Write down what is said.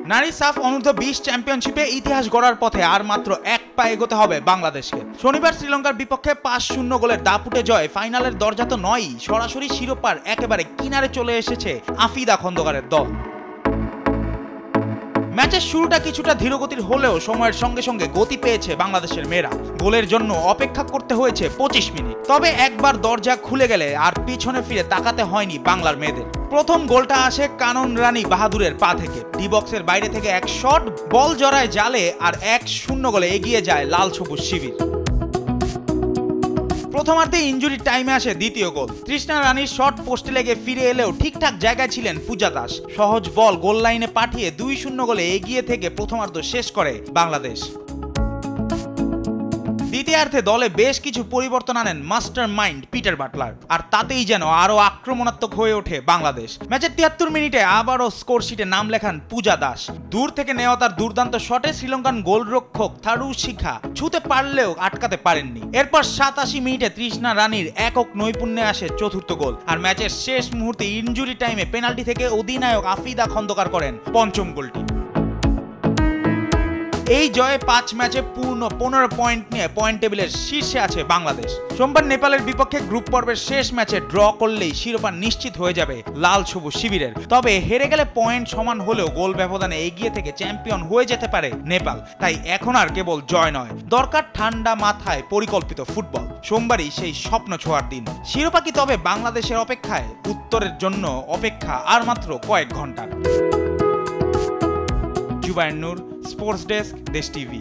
নারী সাফ অনূর্ধ্ব 20 চ্যাম্পিয়নশিপে ইতিহাস গড়ার পথে আর মাত্র এক পা এগোতে হবে বাংলাদেশকে। শনিবার শ্রীলঙ্কার বিপক্ষে 5-0 গোলের দাপুটে জয় ফাইনালের দরজা তো নয়ই, সরাসরি শিরোপার একেবারে কিনারে চলে এসেছে আফিদা খন্দকারের দল। ম্যাচের শুরুটা কিছুটা ধীরগতির হলেও সময়ের সঙ্গে সঙ্গে গতি পেয়েছে বাংলাদেশের মেয়েরা। গোলের জন্য অপেক্ষা করতে হয়েছে 25 মিনিট। তবে একবার দরজা খুলে গেলে আর পিছনে ফিরে তাকাতে হয়নি বাংলার মেয়েদের। প্রথম গোলটা আসে কানন রানী বাহাদুরের পা থেকে। ডি বক্সের বাইরে থেকে এক শট, বল জড়ায় জালে আর 1-0 গোলে এগিয়ে যায় লাল সবুজ শিবির। প্রথমার্ধে ইনজুরি টাইমে আসে দ্বিতীয় গোল। তৃষ্ণা রানীর শট পোস্টে লেগে ফিরে এলেও ঠিকঠাক জায়গায় ছিলেন পূজা দাস। সহজ বল গোল লাইনে পাঠিয়ে 2-0 গোলে এগিয়ে থেকে প্রথমার্ধ শেষ করে বাংলাদেশ। দ্বিতীয়ার্ধে দলে বেশ কিছু পরিবর্তন আনেন মাস্টার মাইন্ড পিটার বাটলার, আর তাতেই যেন আরো আক্রমণাত্মক হয়ে ওঠে বাংলাদেশ। ম্যাচের 73 মিনিটে আবারও স্কোর শিটে নাম লেখান পূজা দাস। দূর থেকে নেওয়া তার দুর্দান্ত শটে শ্রীলঙ্কান গোলরক্ষক থারু শিখা ছুতে পারলেও আটকাতে পারেননি। এরপর 87 মিনিটে তৃষ্ণা রানীর একক নৈপুণ্যে আসে চতুর্থ গোল, আর ম্যাচের শেষ মুহূর্তে ইনজুরি টাইমে পেনাল্টি থেকে অধিনায়ক আফিদা খন্দকার করেন পঞ্চম গোলটি। এই জয়ে 5 ম্যাচে পূর্ণ 15 পয়েন্ট নিয়ে পয়েন্ট টেবিলের শীর্ষে আছে বাংলাদেশ। সোমবার নেপালের বিপক্ষে গ্রুপ পর্বের শেষ ম্যাচে ড্র করলেই শিরোপা নিশ্চিত হয়ে যাবে লাল সবুজ শিবিরের। তবে হেরে গেলে পয়েন্ট সমান হলেও গোল ব্যবধানে এগিয়ে থেকে চ্যাম্পিয়ন হয়ে যেতে পারে নেপাল। তাই এখন আর কেবল জয় নয়, দরকার ঠান্ডা মাথায় পরিকল্পিত ফুটবল। সোমবারই সেই স্বপ্ন ছোঁয়ার দিন। শিরোপা কি তবে বাংলাদেশের অপেক্ষায়? উত্তরের জন্য অপেক্ষা আর মাত্র কয়েক ঘন্টার। জুবায়ের নূর, স্পোর্টস ডেস্ক, দেশ টিভি।